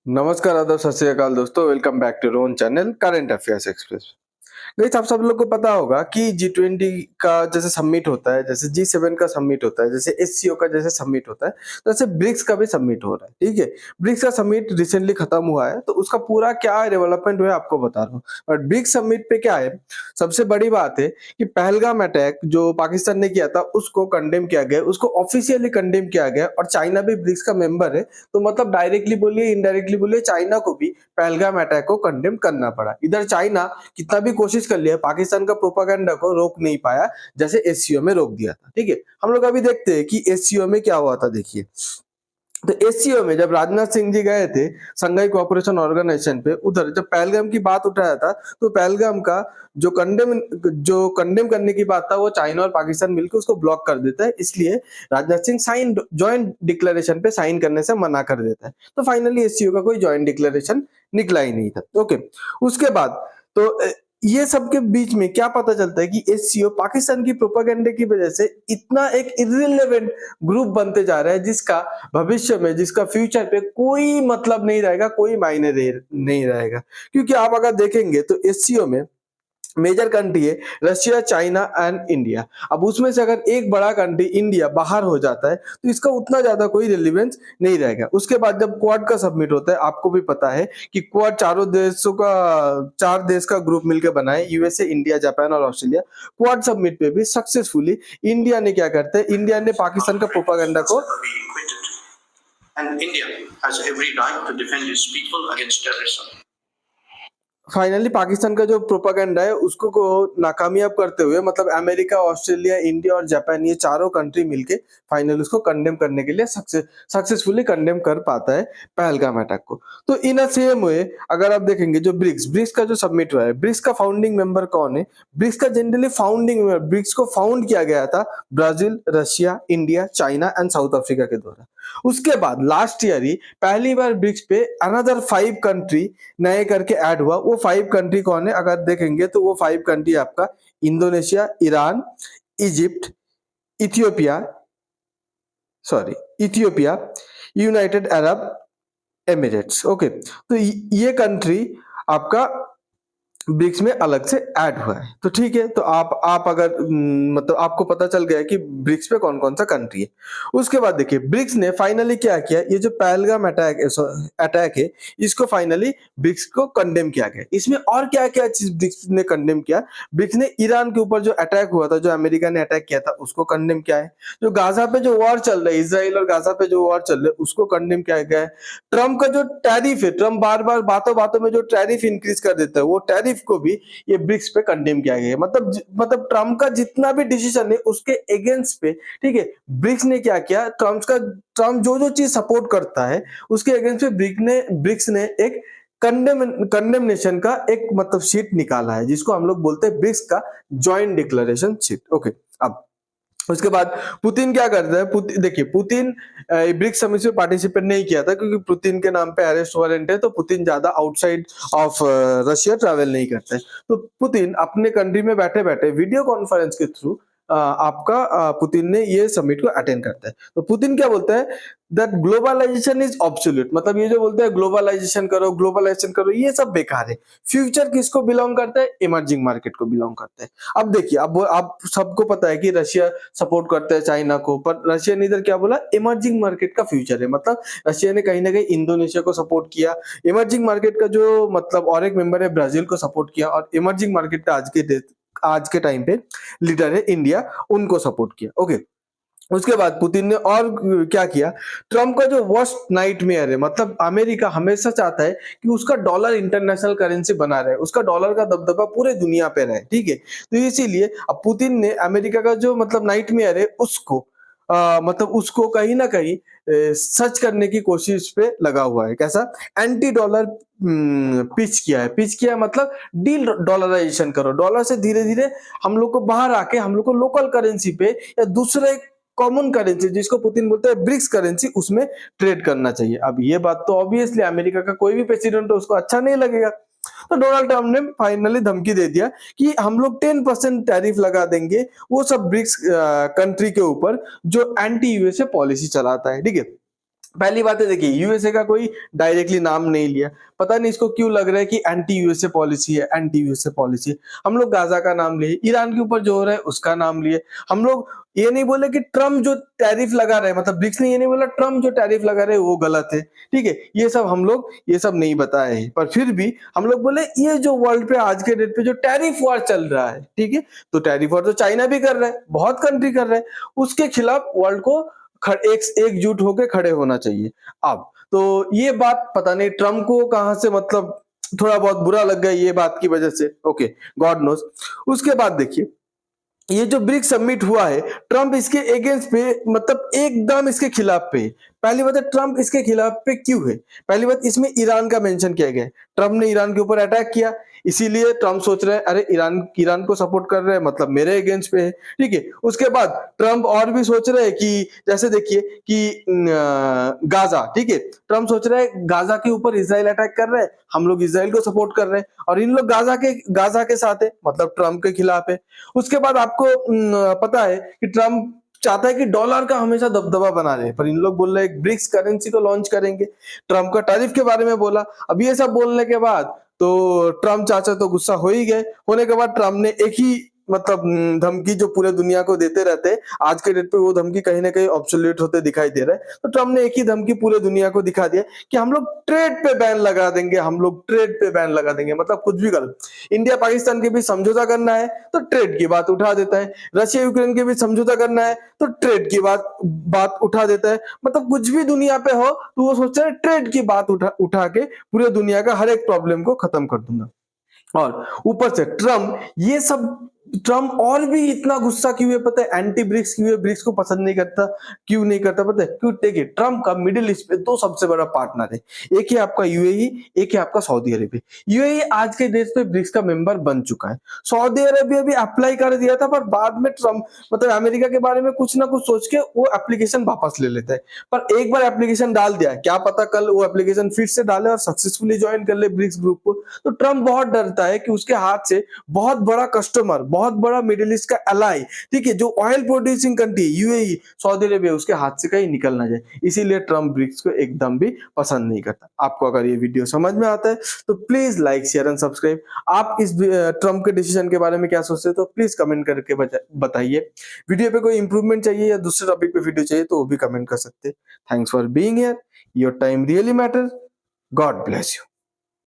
नमस्कार, आदाब, सत श्री अकाल दोस्तों। Welcome back to Ron channel current affairs express. Guys, आप सब लोग को पता होगा कि G20 का जैसे समिट होता है, जैसे G7 का समिट होता है, जैसे SCO का जैसे समिट होता है, तो ऐसे ब्रिक्स का भी समिट हो रहा है। ठीक है, ब्रिक्स का समिट रिसेंटली खत्म हुआ है, तो उसका पूरा क्या डेवलपमेंट हुआ है आपको बता रहा हूँ। बट ब्रिक्स समिट पे क्या है, सबसे बड़ी बात है कि पहलगाम अटैक जो पाकिस्तान ने किया था उसको कंडेम किया गया, उसको ऑफिशियली कंडेम किया गया, और चाइना भी ब्रिक्स का मेंबर है। तो मतलब डायरेक्टली बोलिए इनडायरेक्टली बोलिए, चाइना को भी पहलगाम अटैक को कंडेम करना पड़ा। इधर चाइना कितना भी कोशिश कर लिया, पाकिस्तान का प्रोपागेंडा को रोक नहीं पाया, जैसे एससीओ में रोक दिया था। ठीक है, हम लोग अभी देखते हैं कि एससीओ में क्या हुआ था। देखिए, तो एससीओ में जब राजनाथ सिंह जी गए थे संघाई कोऑपरेशन ऑर्गेनाइजेशन पे, उधर जब पहलगाम की बात उठाया था, तो पहलगाम का जो कंडेम करने की बात था, वो चाइना और पाकिस्तान मिलकर उसको ब्लॉक कर देता है। इसलिए राजनाथ सिंह ज्वाइंट डिक्लेरेशन पे साइन करने से मना कर देता है। तो फाइनली एससीओ का कोई ज्वाइंट डिक्लेरेशन निकला ही नहीं था। ओके, उसके बाद तो ये सब के बीच में क्या पता चलता है कि एससीओ पाकिस्तान की प्रोपेगेंडा की वजह से इतना एक इररिलेवेंट ग्रुप बनते जा रहा है, जिसका भविष्य में, जिसका फ्यूचर पे कोई मतलब नहीं रहेगा, कोई मायने नहीं रहेगा। क्योंकि आप अगर देखेंगे तो एससीओ में मेजर कंट्री है रशिया, चाइना एंड इंडिया। अब उसमें से अगर एक बड़ा कंट्री इंडिया बाहर हो जाता है, तो इसका उतना ज्यादा कोई रिलेवेंस नहीं रहेगा। उसके बाद जब क्वाड का सबमिट होता है, आपको भी पता है कि क्वाड चार देश का ग्रुप मिलकर बना है, यूएसए, इंडिया, जापान और ऑस्ट्रेलिया। क्वाड सबमिट पे भी सक्सेसफुली इंडिया ने क्या करते हैं, इंडिया ने पाकिस्तान का प्रोपागेंडा को and India has every right to defend its people against terrorism. Finally Pakistan का जो प्रोपागेंडा है उसको को नाकामयाब करते हुए, मतलब अमेरिका, ऑस्ट्रेलिया, इंडिया और जापान, ये चारों कंट्री मिलके फाइनल उसको कंडेम करने के लिए सक्सेसफुली कंडेम कर पाता है पहलगाम अटैक को। तो इन अ सेम वे अगर आप देखेंगे जो ब्रिक्स का जो सबमिट हुआ है, ब्रिक्स का फाउंडिंग मेंबर कौन है? ब्रिक्स का जनरली फाउंडिंग मेंबर, ब्रिक्स को फाउंड किया गया था Brazil, Russia, India, China and south Africa के द्वारा। उसके बाद लास्ट ईयर ही पहली बार ब्रिक्स पे अनदर 5 कंट्री नए करके ऐड हुआ। वो 5 कंट्री कौन है अगर देखेंगे तो वो 5 कंट्री आपका Indonesia, Iran, Egypt, Ethiopia Ethiopia, United Arab Emirates. Okay, तो ये कंट्री आपका ब्रिक्स में अलग से ऐड हुआ है। तो ठीक है, तो आप अगर मतलब आपको पता चल गया कि ब्रिक्स पे कौन कौन सा कंट्री है। उसके बाद देखिए ब्रिक्स ने फाइनली क्या किया, ये जो पहलगाम अटैक है इसको फाइनली ब्रिक्स को कंडेम किया गया। इसमें और क्या क्या चीज ब्रिक्स ने कंडेम किया? ब्रिक्स ने ईरान के ऊपर जो अटैक हुआ था, जो अमेरिका ने अटैक किया था, उसको कंडेम किया है। जो गाजा पे जो वॉर चल रहा है, इसराइल और गाजा पे जो वॉर चल रहा है, उसको कंडेम किया गया है। ट्रम्प का जो टैरिफ है, ट्रम्प बार बार बातों बातों में जो टैरिफ इंक्रीज कर देता है, वो टैरिफ को भी ये ब्रिक्स पे कंडेम किया गया है। मतलब ट्रम्प का जितना भी डिसीजन है उसके अगेंस्ट पे, ठीक है, ब्रिक्स ने क्या किया, ट्रम्प जो जो चीज सपोर्ट करता है उसके अगेंस्ट पे ब्रिक्स ने एक कंडेमनेशन का एक मतलब शीट निकाला है, जिसको हम लोग बोलते हैं ब्रिक्स का ज्वाइंट डिक्लेरेशन शीट। ओके, अब उसके बाद पुतिन क्या करता है? देखिए, पुतिन ब्रिक्स समिट में पार्टिसिपेट नहीं किया था, क्योंकि पुतिन के नाम पे अरेस्ट वारंट है, तो पुतिन ज्यादा आउटसाइड ऑफ रशिया ट्रैवल नहीं करते हैं। तो पुतिन अपने कंट्री में बैठे बैठे वीडियो कॉन्फ्रेंस के थ्रू पुतिन ने ये समिट को अटेंड करता है। तो पुतिन क्या बोलता है? दैट ग्लोबलाइजेशन इज ऑब्सोल्यूट, मतलब ये जो बोलते हैं ग्लोबलाइजेशन करो, ये सब बेकार है। फ्यूचर किसको बिलोंग करता है? इमर्जिंग मार्केट को बिलोंग करता है। अब देखिए, अब सबको पता है कि रशिया सपोर्ट करता है चाइना को, पर रशिया ने इधर क्या बोला? इमर्जिंग मार्केट का फ्यूचर है। मतलब रशिया ने कहीं ना कहीं इंडोनेशिया को सपोर्ट किया, इमर्जिंग मार्केट का जो मतलब और एक मेंबर है ब्राजील को सपोर्ट किया, और इमर्जिंग मार्केट का आज के टाइम पे लीडर है इंडिया, उनको सपोर्ट किया। ओके, उसके बाद पुतिन ने और क्या किया? ट्रम्प का जो वर्स्ट नाइटमेयर है, मतलब अमेरिका हमेशा चाहता है कि उसका डॉलर इंटरनेशनल करेंसी बना रहे, उसका डॉलर का दबदबा पूरे दुनिया पे रहे। ठीक है, तो इसीलिए अब पुतिन ने अमेरिका का जो मतलब नाइटमेयर है उसको मतलब उसको कहीं ना कहीं सच करने की कोशिश पे लगा हुआ है। कैसा? एंटी डॉलर पिच किया है, मतलब डील डॉलराइजेशन करो, डॉलर से धीरे धीरे हम लोग को बाहर आके हम लोग को लोकल करेंसी पे या दूसरे कॉमन करेंसी, जिसको पुतिन बोलते हैं ब्रिक्स करेंसी, उसमें ट्रेड करना चाहिए। अब ये बात तो ऑब्वियसली अमेरिका का कोई भी प्रेसिडेंट हो उसको अच्छा नहीं लगेगा। तो डोनाल्ड ट्रम्प ने फाइनली धमकी दे दिया कि हम लोग 10% टैरिफ लगा देंगे वो सब ब्रिक्स कंट्री के ऊपर जो एंटी यूएसए पॉलिसी चलाता है। ठीक है, पहली बात है, देखिए यूएसए का कोई डायरेक्टली नाम नहीं लिया, पता नहीं इसको क्यों लग रहा है कि एंटी यूएसए पॉलिसी है, एंटी यूएसए पॉलिसी है। हम लोग गाजा का नाम लिए, ईरान के ऊपर जो हो रहा है उसका नाम लिए। हम लोग ये नहीं बोले कि ट्रम्प जो टैरिफ लगा रहे हैं, मतलब ब्रिक्स ने ये नहीं बोला ट्रम्प जो टैरिफ लगा रहे हैं वो गलत है, ठीक है, ये सब हम लोग ये सब नहीं बताए हैं। पर फिर भी हम लोग बोले ये जो वर्ल्ड पे आज के डेट पे जो टैरिफ वॉर चल रहा है, ठीक है, तो टैरिफ वॉर तो चाइना भी कर रहा है, बहुत कंट्री कर रहे हैं, उसके खिलाफ वर्ल्ड को एकजुट होकर खड़े होना चाहिए। अब तो ये बात पता नहीं ट्रम्प को कहां से मतलब थोड़ा बहुत बुरा लग गया ये बात की वजह से, ओके, गॉड नोस। उसके बाद देखिए ये जो ब्रिक्स समिट हुआ है, ट्रम्प इसके अगेंस्ट पे मतलब एकदम इसके खिलाफ पे है। पहली बात है ट्रम्प इसके खिलाफ पे क्यों है? पहली बात, इसमें ईरान का मेंशन किया गया है, ट्रम्प ने ईरान के ऊपर अटैक किया, इसीलिए ट्रम्प सोच रहे हैं अरे ईरान को सपोर्ट कर रहे हैं मतलब मेरे अगेंस्ट पे है, ठीक है। उसके बाद ट्रम्प और भी सोच रहे हैं कि जैसे देखिए कि गाजा, ठीक है, ट्रम्प सोच रहे हैं गाजा के ऊपर इजराइल अटैक कर रहे हैं, हम लोग इजराइल को सपोर्ट कर रहे हैं और इन लोग गाजा के साथ है, मतलब ट्रम्प के खिलाफ है। उसके बाद आपको पता है कि ट्रम्प चाहता है कि डॉलर का हमेशा दबदबा बना रहे, पर इन लोग बोल रहे हैं ब्रिक्स करेंसी को लॉन्च करेंगे। ट्रम्प का टैरिफ के बारे में बोला। अब ये सब बोलने के बाद तो ट्रम्प चाचा तो गुस्सा हो ही गए। होने के बाद ट्रम्प ने एक ही मतलब धमकी जो पूरे दुनिया को देते रहते हैं, आज के डेट पे वो धमकी कहीं ना कहीं ऑब्सोल्यूट होते दिखाई दे रहा है। तो ट्रम्प ने एक ही धमकी पूरे दुनिया को दिखा दिया कि हम लोग ट्रेड पे बैन लगा देंगे, हम लोग ट्रेड पे बैन लगा देंगे, मतलब कुछ भी गलत। इंडिया पाकिस्तान के बीच समझौता करना है तो ट्रेड की बात उठा देता है, रशिया यूक्रेन के बीच समझौता करना है तो ट्रेड की बात उठा देता है, मतलब कुछ भी दुनिया पे हो तो वो सोचता है ट्रेड की बात उठा के पूरे दुनिया का हर एक प्रॉब्लम को खत्म कर दूंगा। और ऊपर से ट्रम्प और भी इतना गुस्सा क्यों है पता है? एंटी ब्रिक्स क्यों है? ब्रिक्स को पसंद नहीं करता, क्यों नहीं करता पता है? क्यों? देखिए ट्रम्प का मिडिल ईस्ट पे दो सबसे बड़ा पार्टनर है, एक है आपका यूएई, एक है आपका सऊदी अरेबिया। यूएई आज के डेट पे ब्रिक्स का मेंबर बन चुका है, सऊदी अरेबिया भी अप्लाई कर दिया था, पर बाद में ट्रम्प मतलब अमेरिका के बारे में कुछ ना कुछ सोच के वो एप्लीकेशन वापस ले लेता है। पर एक बार एप्लीकेशन डाल दिया, क्या पता कल वो एप्लीकेशन फिर से डाले और सक्सेसफुली ज्वाइन कर ले ब्रिक्स ग्रुप को। तो ट्रम्प बहुत डरता है कि उसके हाथ से बहुत बड़ा कस्टमर, बहुत बड़ा मिडिल ईस्ट का अलाई, ठीक है, जो oil producing country UAE, Saudi Arabia, उसके हाथ से कहीं निकल ना जाए। इसीलिए ट्रम्प ब्रिक्स को एकदम भी पसंद नहीं करता। आपको अगर ये वीडियो समझ में आता है तो please like, share and subscribe. आप इस ट्रम्प के डिसीजन के बारे में क्या सोचते हैं तो प्लीज कमेंट करके बताइए। वीडियो पे कोई इंप्रूवमेंट चाहिए या दूसरे टॉपिक पे वीडियो चाहिए तो वो भी कमेंट कर सकते हैं। Thanks for being here, your time really matter. God bless you.